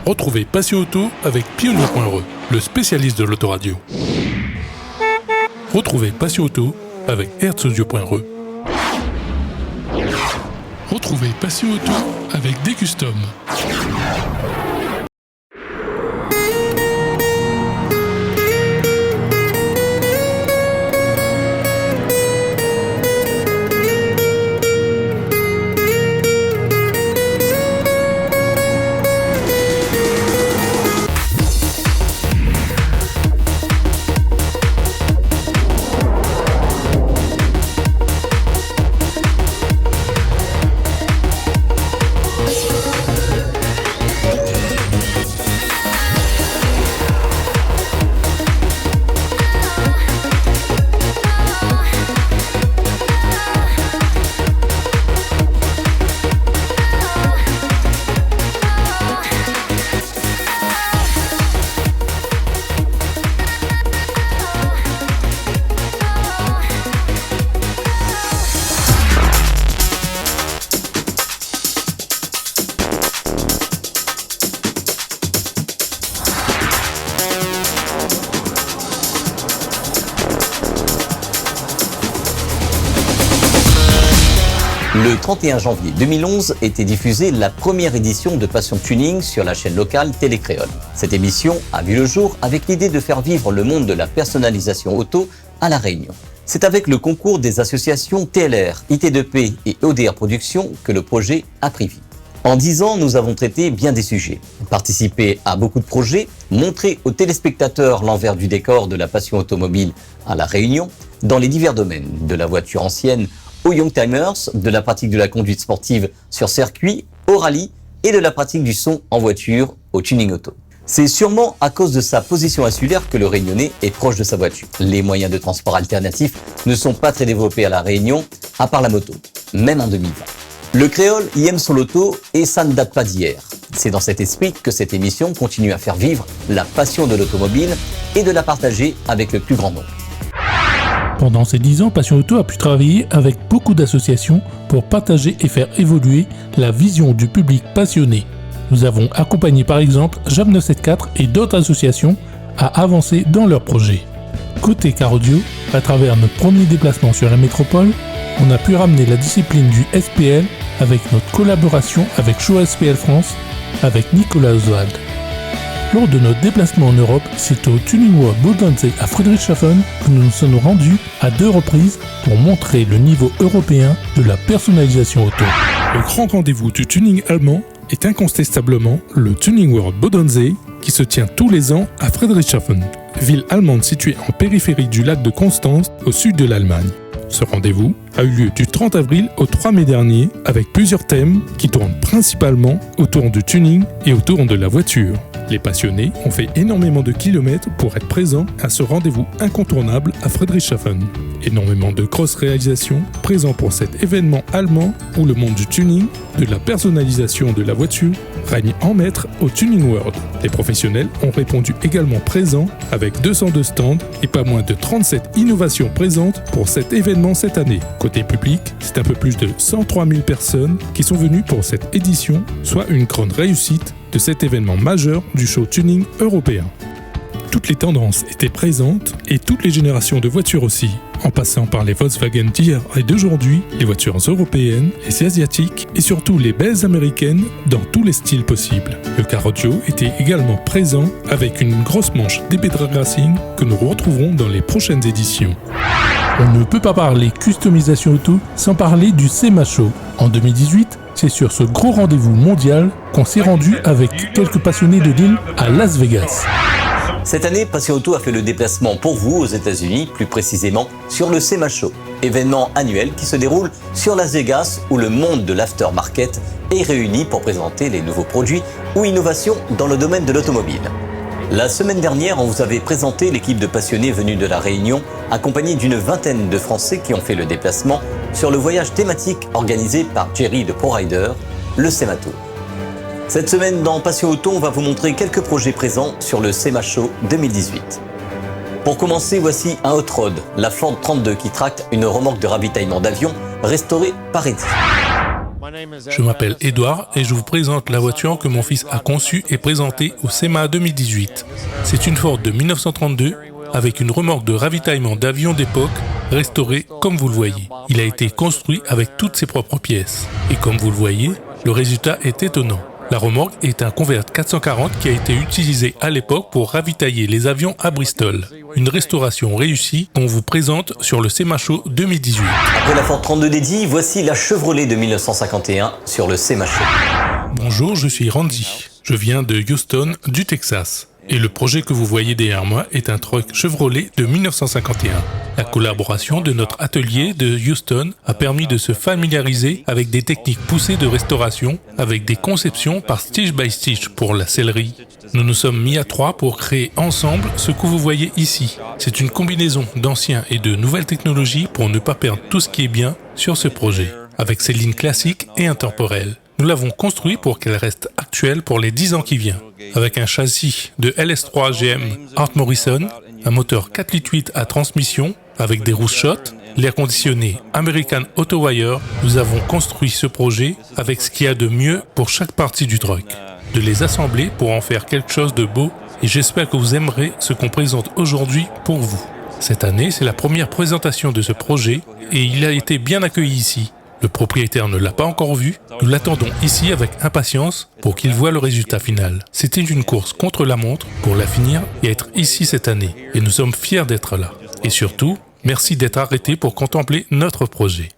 Retrouvez Passion Auto avec Pionnier.re, le spécialiste de l'autoradio. Retrouvez Passion Auto avec Herzaudio.re. Retrouvez Passion Auto avec Decustom. Le 31 janvier 2011 était diffusée la première édition de Passion Tuning sur la chaîne locale Télé Créole. Cette émission a vu le jour avec l'idée de faire vivre le monde de la personnalisation auto à La Réunion. C'est avec le concours des associations TLR, IT2P et ODR Productions que le projet a pris vie. En 10 ans, nous avons traité bien des sujets, participé à beaucoup de projets, montré aux téléspectateurs l'envers du décor de la passion automobile à La Réunion, dans les divers domaines, de la voiture ancienne aux Youngtimers, de la pratique de la conduite sportive sur circuit, au rallye et de la pratique du son en voiture au tuning auto. C'est sûrement à cause de sa position insulaire que le Réunionnais est proche de sa voiture. Les moyens de transport alternatifs ne sont pas très développés à La Réunion, à part la moto, même en 2020. Le créole y aime son loto et ça ne date pas d'hier. C'est dans cet esprit que cette émission continue à faire vivre la passion de l'automobile et de la partager avec le plus grand nombre. Pendant ces 10 ans, Passion Auto a pu travailler avec beaucoup d'associations pour partager et faire évoluer la vision du public passionné. Nous avons accompagné par exemple JAB 974 et d'autres associations à avancer dans leurs projets. Côté car audio, à travers notre premier déplacement sur la métropole, on a pu ramener la discipline du SPL avec notre collaboration avec Show SPL France avec Nicolas Oswald. Lors de notre déplacement en Europe, c'est au Tuning World Bodensee à Friedrichshafen que nous nous sommes rendus à 2 reprises pour montrer le niveau européen de la personnalisation auto. Le grand rendez-vous du tuning allemand est incontestablement le Tuning World Bodensee qui se tient tous les ans à Friedrichshafen, ville allemande située en périphérie du lac de Constance au sud de l'Allemagne. Ce rendez-vous a eu lieu du 30 avril au 3 mai dernier avec plusieurs thèmes qui tournent principalement autour du tuning et autour de la voiture. Les passionnés ont fait énormément de kilomètres pour être présents à ce rendez-vous incontournable à Friedrichshafen. Énormément de cross-réalisations présents pour cet événement allemand où le monde du tuning, de la personnalisation de la voiture, règne en maître au Tuning World. Les professionnels ont répondu également présents avec 202 stands et pas moins de 37 innovations présentes pour cet événement cette année. Côté public, c'est un peu plus de 103 000 personnes qui sont venues pour cette édition, soit une grande réussite de cet événement majeur du show tuning européen. Toutes les tendances étaient présentes et toutes les générations de voitures aussi, en passant par les Volkswagen d'hier et d'aujourd'hui, les voitures européennes, les asiatiques et surtout les belles américaines dans tous les styles possibles. Le car audio était également présent avec une grosse manche DB Drag Racing que nous retrouverons dans les prochaines éditions. On ne peut pas parler customisation auto sans parler du SEMA Show. En 2018, c'est sur ce gros rendez-vous mondial qu'on s'est rendu avec quelques passionnés de deal à Las Vegas. Cette année, Passion Auto a fait le déplacement pour vous aux États-Unis, plus précisément sur le SEMA Show, événement annuel qui se déroule sur Las Vegas où le monde de l'aftermarket est réuni pour présenter les nouveaux produits ou innovations dans le domaine de l'automobile. La semaine dernière, on vous avait présenté l'équipe de passionnés venus de La Réunion, accompagnée d'une vingtaine de Français qui ont fait le déplacement sur le voyage thématique organisé par Jerry de ProRider, le SEMA Tour. Cette semaine, dans Passion Auto, on va vous montrer quelques projets présents sur le SEMA Show 2018. Pour commencer, voici un Hot Rod, la Ford 32 qui tracte une remorque de ravitaillement d'avion restaurée par Eddy. Je m'appelle Edouard et je vous présente la voiture que mon fils a conçue et présentée au SEMA 2018. C'est une Ford de 1932 avec une remorque de ravitaillement d'avions d'époque restaurée comme vous le voyez. Il a été construit avec toutes ses propres pièces. Et comme vous le voyez, le résultat est étonnant. La remorque est un Convert 440 qui a été utilisé à l'époque pour ravitailler les avions à Bristol. Une restauration réussie qu'on vous présente sur le SEMA Show 2018. Après la Ford 32 dédiée, voici la Chevrolet de 1951 sur le SEMA Show. Bonjour, je suis Randy. Je viens de Houston, du Texas. Et le projet que vous voyez derrière moi est un truck Chevrolet de 1951. La collaboration de notre atelier de Houston a permis de se familiariser avec des techniques poussées de restauration, avec des conceptions par stitch by stitch pour la sellerie. Nous nous sommes mis à trois pour créer ensemble ce que vous voyez ici. C'est une combinaison d'anciens et de nouvelles technologies pour ne pas perdre tout ce qui est bien sur ce projet, avec ses lignes classiques et intemporelles. Nous l'avons construit pour qu'elle reste actuelle pour les 10 ans qui viennent. Avec un châssis de LS3 GM Art Morrison, un moteur 4,8 litres à transmission avec des roues shot, l'air conditionné American Auto-Wire, nous avons construit ce projet avec ce qu'il y a de mieux pour chaque partie du truck. De les assembler pour en faire quelque chose de beau et j'espère que vous aimerez ce qu'on présente aujourd'hui pour vous. Cette année, c'est la première présentation de ce projet et il a été bien accueilli ici. Le propriétaire ne l'a pas encore vu, nous l'attendons ici avec impatience pour qu'il voie le résultat final. C'était une course contre la montre pour la finir et être ici cette année. Et nous sommes fiers d'être là. Et surtout, merci d'être arrêtés pour contempler notre projet.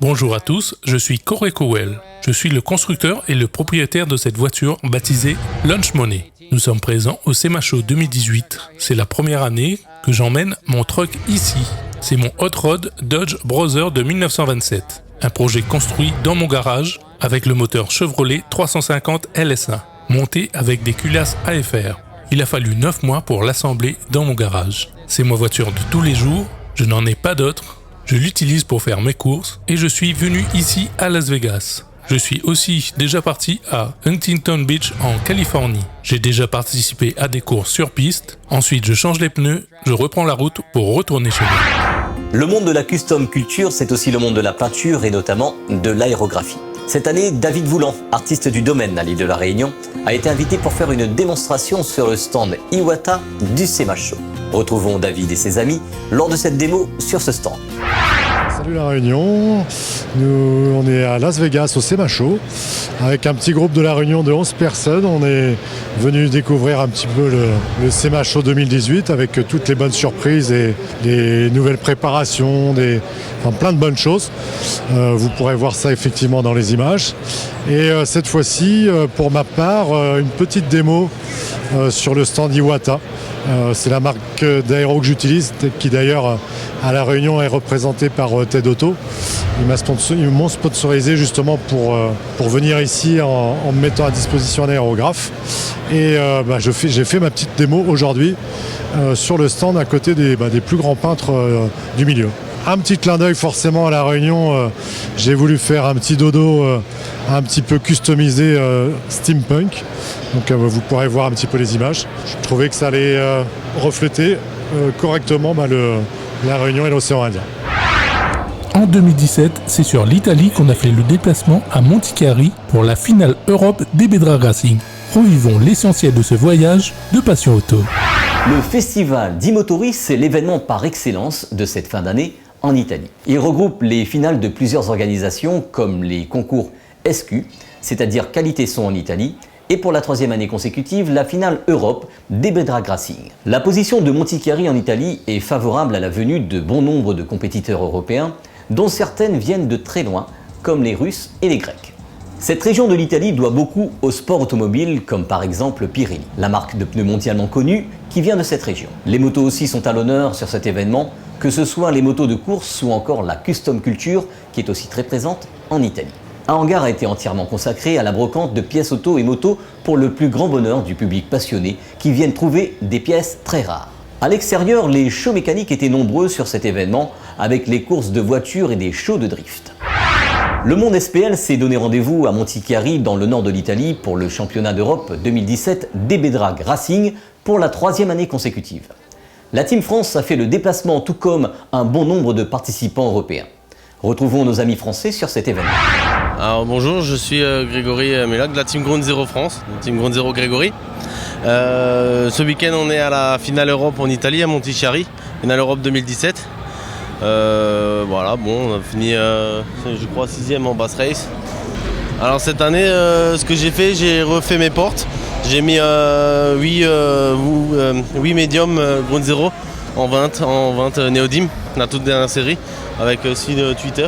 Bonjour à tous, je suis Corey Cowell. Je suis le constructeur et le propriétaire de cette voiture baptisée Lunch Money. Nous sommes présents au SEMA Show 2018. C'est la première année que j'emmène mon truck ici. C'est mon Hot Rod Dodge Brother de 1927. Un projet construit dans mon garage avec le moteur Chevrolet 350 LS1, monté avec des culasses AFR. Il a fallu 9 mois pour l'assembler dans mon garage. C'est ma voiture de tous les jours, je n'en ai pas d'autre. Je l'utilise pour faire mes courses et je suis venu ici à Las Vegas. Je suis aussi déjà parti à Huntington Beach en Californie. J'ai déjà participé à des courses sur piste. Ensuite, je change les pneus, je reprends la route pour retourner chez moi. Le monde de la custom culture, c'est aussi le monde de la peinture et notamment de l'aérographie. Cette année, David Voulant, artiste du domaine à l'île de la Réunion, a été invité pour faire une démonstration sur le stand Iwata du SEMA Show. Retrouvons David et ses amis lors de cette démo sur ce stand. Salut la Réunion, nous on est à Las Vegas au SEMA Show avec un petit groupe de la Réunion de 11 personnes. On est venu découvrir un petit peu le SEMA Show 2018 avec toutes les bonnes surprises et les nouvelles préparations, plein de bonnes choses. Vous pourrez voir ça effectivement dans les images. Et cette fois-ci, pour ma part, une petite démo sur le stand Iwata. C'est la marque d'aéro que j'utilise, qui d'ailleurs à La Réunion est représentée par Ted Auto. Ils m'ont sponsorisé justement pour venir ici en me mettant à disposition un aérographe. Et j'ai fait ma petite démo aujourd'hui sur le stand à côté des plus grands peintres du milieu. Un petit clin d'œil forcément à La Réunion, j'ai voulu faire un petit dodo un petit peu customisé steampunk. Donc vous pourrez voir un petit peu les images. Je trouvais que ça allait refléter correctement la Réunion et l'océan Indien. En 2017, c'est sur l'Italie qu'on a fait le déplacement à Monticari pour la finale Europe d'Ebedra Racing. Revivons l'essentiel de ce voyage de Passion Auto. Le festival d'Imotori, c'est l'événement par excellence de cette fin d'année en Italie. Il regroupe les finales de plusieurs organisations comme les concours SQ, c'est-à-dire qualité son en Italie, et pour la 3e année consécutive, la finale Europe d'Ebedra Racing. La position de Monticari en Italie est favorable à la venue de bon nombre de compétiteurs européens, dont certaines viennent de très loin, comme les Russes et les Grecs. Cette région de l'Italie doit beaucoup au sport automobile, comme par exemple Pirelli, la marque de pneus mondialement connue qui vient de cette région. Les motos aussi sont à l'honneur sur cet événement, que ce soit les motos de course ou encore la custom culture qui est aussi très présente en Italie. Un hangar a été entièrement consacré à la brocante de pièces auto et motos pour le plus grand bonheur du public passionné qui viennent trouver des pièces très rares. À l'extérieur, les shows mécaniques étaient nombreux sur cet événement avec les courses de voitures et des shows de drift. Le monde SPL s'est donné rendez-vous à Monticari dans le nord de l'Italie pour le championnat d'Europe 2017 d'Ebedra Racing pour la 3e année consécutive. La Team France a fait le déplacement tout comme un bon nombre de participants européens. Retrouvons nos amis français sur cet événement. Alors bonjour, je suis Grégory Mélac de la Team Ground Zero France, Team Ground Zero Grégory. Ce week-end on est à la finale Europe en Italie, à Montichiari, finale Europe 2017. Voilà, bon, on a fini, je crois, 6e en bass race. Alors cette année, ce que j'ai fait, j'ai refait mes portes. J'ai mis 8 médium Ground Zero en 20 Neodim, la toute dernière série, avec aussi de Twitter,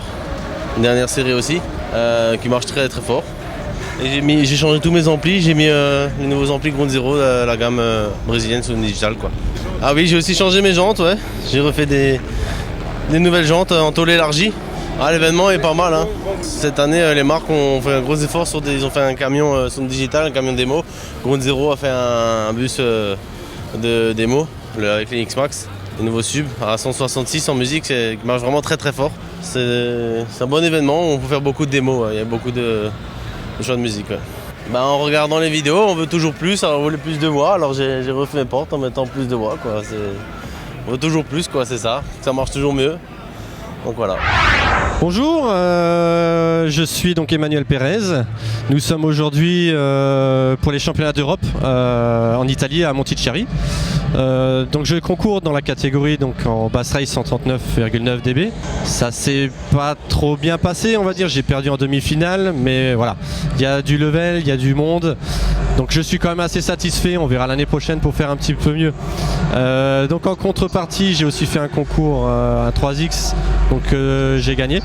une dernière série aussi, qui marche très très fort. Et j'ai changé tous mes amplis, j'ai mis les nouveaux amplis Ground Zero, la gamme brésilienne Sound Digital, quoi. Ah oui, j'ai aussi changé mes jantes, ouais. J'ai refait des nouvelles jantes en tôle élargie. Ah, l'événement est pas mal, hein. Cette année, les marques ont fait un gros effort ils ont fait un camion Sound Digital, un camion démo. Ground Zero a fait un bus de démo avec les X-Max, les nouveaux subs à 166 en musique, qui marche vraiment très très fort. C'est un bon événement, on peut faire beaucoup de démos, il y a beaucoup de choix de musique. Ouais. Bah, en regardant les vidéos, on veut toujours plus, alors on voulait plus de voix, alors j'ai refait mes portes en mettant plus de voix, quoi. On veut toujours plus, quoi, c'est ça marche toujours mieux. Donc voilà. Bonjour, je suis donc Emmanuel Pérez. Nous sommes aujourd'hui pour les championnats d'Europe en Italie à Montichiari. Donc je concours dans la catégorie donc en bass race 139,9 dB. Ça s'est pas trop bien passé, on va dire. J'ai perdu en demi-finale, mais voilà. Il y a du level, il y a du monde. Donc je suis quand même assez satisfait. On verra l'année prochaine pour faire un petit peu mieux. Donc en contrepartie, j'ai aussi fait un concours à 3X. Donc j'ai gagné.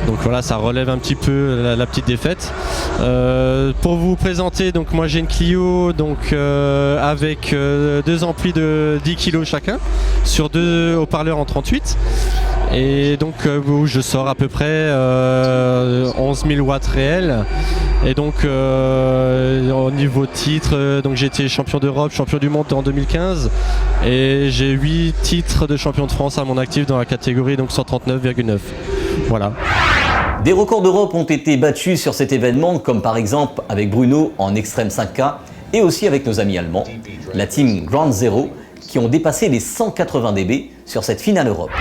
Donc voilà, ça relève un petit peu la petite défaite. Pour vous présenter, donc moi j'ai une Clio donc avec deux amplis de 10 kg chacun sur deux haut-parleurs en 38. Et donc où je sors à peu près 11 000 watts réels. Et donc au niveau titre, donc j'ai été champion d'Europe, champion du monde en 2015 et j'ai 8 titres de champion de France à mon actif dans la catégorie donc 139,9. Voilà. Des records d'Europe ont été battus sur cet événement, comme par exemple avec Bruno en Extreme 5K et aussi avec nos amis allemands, la Team Ground Zero, qui ont dépassé les 180 dB sur cette finale Europe.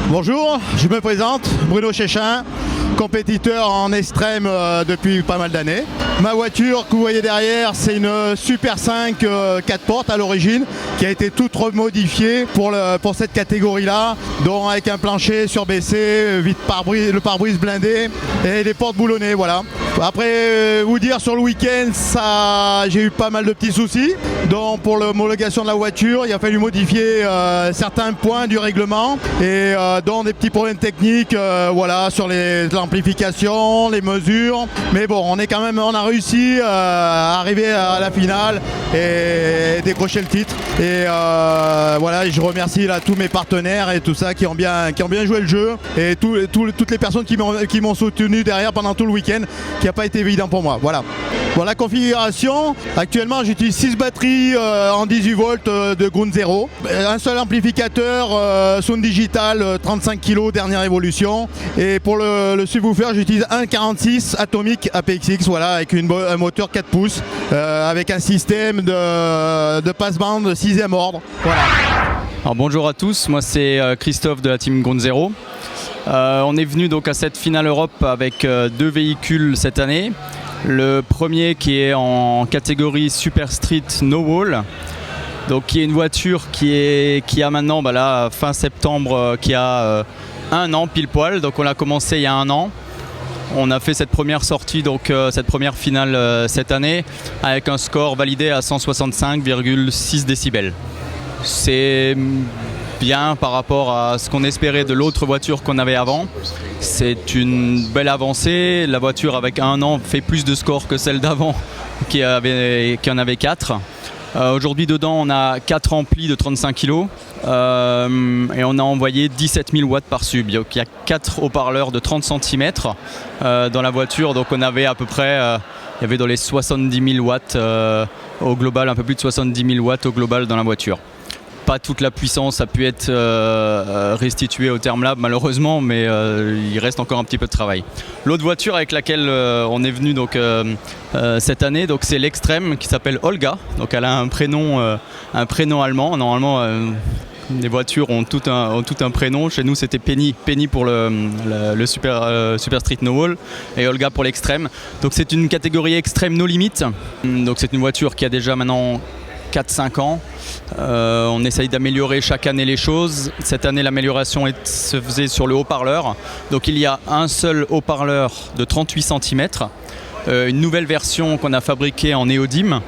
Bonjour, je me présente, Bruno Chéchin, compétiteur en extrême depuis pas mal d'années. Ma voiture que vous voyez derrière, c'est une Super 5 4 portes à l'origine qui a été toute remodifiée pour cette catégorie-là, dont avec un plancher surbaissé, le pare-brise blindé et des portes boulonnées, voilà. Après, vous dire sur le week-end, j'ai eu pas mal de petits soucis. Donc pour l'homologation de la voiture, il a fallu modifier certains points du règlement et dont des petits problèmes techniques, voilà, sur l'amplification, les mesures. Mais bon, on a réussi à arriver à la finale et décrocher le titre. Et voilà, je remercie là tous mes partenaires et tout ça qui ont bien joué le jeu et toutes les personnes qui m'ont soutenu derrière pendant tout le week-end, qui n'a pas été évident pour moi. Voilà. Bon, la configuration, actuellement j'utilise 6 batteries en 18 volts de Ground Zero, un seul amplificateur Sound Digital 35 kg dernière évolution, et pour le subwoofer j'utilise un 46 atomique APX-X, voilà, avec un moteur 4 pouces avec un système de passe-bande 6e ordre. Voilà. Alors bonjour à tous, moi c'est Christophe de la Team Ground Zero. On est venu donc à cette finale Europe avec deux véhicules cette année. Le premier qui est en catégorie Super Street No Wall, donc qui est une voiture qui a maintenant là, fin septembre, qui a 1 an pile poil. Donc on l'a commencé il y a 1 an. On a fait cette première sortie, donc cette première finale cette année, avec un score validé à 165,6 décibels. C'est bien par rapport à ce qu'on espérait de l'autre voiture qu'on avait avant. C'est une belle avancée. La voiture avec 1 an fait plus de scores que celle d'avant qui en avait 4. Aujourd'hui dedans on a 4 amplis de 35 kg et on a envoyé 17 000 watts par sub. Donc il y a 4 haut-parleurs de 30 cm dans la voiture, donc on avait à peu près il y avait dans les 70 000 watts au global, un peu plus de 70 000 watts au global dans la voiture. Pas toute la puissance a pu être restituée au Termlab malheureusement, mais il reste encore un petit peu de travail. L'autre voiture avec laquelle on est venu donc, cette année, donc c'est l'Extreme qui s'appelle Olga. Donc elle a un prénom allemand. Normalement, Les voitures ont tout un prénom. Chez nous, c'était Penny pour le Super Street No Wall et Olga pour l'extrême. Donc c'est une catégorie extrême no limit. Donc c'est une voiture qui a déjà maintenant 4-5 ans. On essaye d'améliorer chaque année les choses. Cette année, l'amélioration se faisait sur le haut-parleur. Donc il y a un seul haut-parleur de 38 cm. Une nouvelle version qu'on a fabriquée en néodyme.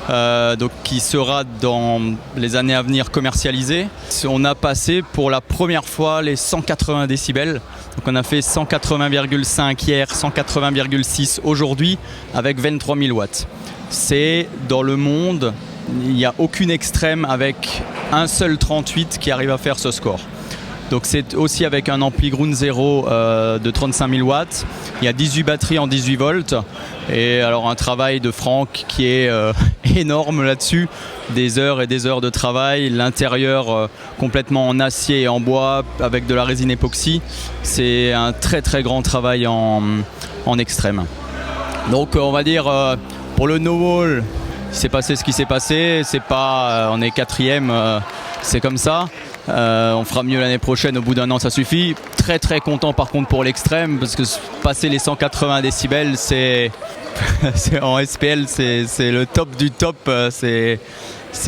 Donc qui sera dans les années à venir commercialisée. On a passé pour la première fois les 180 décibels. Donc on a fait 180,5 hier, 180,6 aujourd'hui avec 23 000 watts. C'est dans le monde, il n'y a aucune extrême avec un seul 38 qui arrive à faire ce score. Donc c'est aussi avec un ampli Ground Zero de 35 000 watts. Il y a 18 batteries en 18 volts. Et alors un travail de Franck qui est énorme là-dessus. Des heures et des heures de travail. L'intérieur complètement en acier et en bois avec de la résine époxy. C'est un très très grand travail en extrême. Donc on va dire pour le No Wall, il s'est passé ce qui s'est passé. C'est pas, on est 4e, c'est comme ça. On fera mieux l'année prochaine, au bout d'un an ça suffit. Très très content par contre pour l'extrême parce que passer les 180 décibels c'est en SPL c'est le top du top, c'est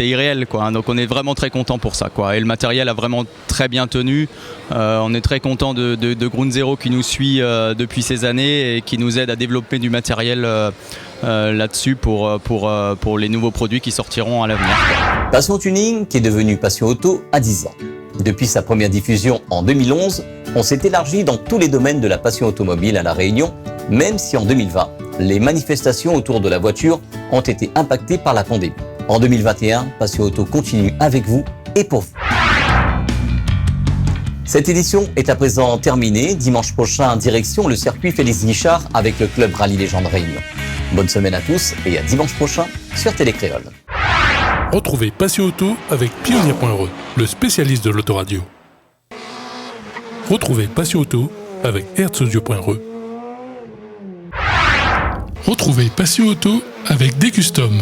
irréel quoi. Donc on est vraiment très content pour ça quoi. Et le matériel a vraiment très bien tenu. On est très content de Ground Zero qui nous suit depuis ces années et qui nous aide à développer du matériel là-dessus pour les nouveaux produits qui sortiront à l'avenir. Passion Tuning qui est devenue Passion Auto à 10 ans. Depuis sa première diffusion en 2011, on s'est élargi dans tous les domaines de la passion automobile à La Réunion, même si en 2020, les manifestations autour de la voiture ont été impactées par la pandémie. En 2021, Passion Auto continue avec vous et pour vous. Cette édition est à présent terminée. Dimanche prochain, direction le circuit Félix Guichard avec le club Rallye Légende Réunion. Bonne semaine à tous et à dimanche prochain sur Télécréole. Retrouvez Passion Auto avec Pionnier.re, le spécialiste de l'autoradio. Retrouvez Passion Auto avec Herzaudio.re. Retrouvez Passion Auto avec Decustom,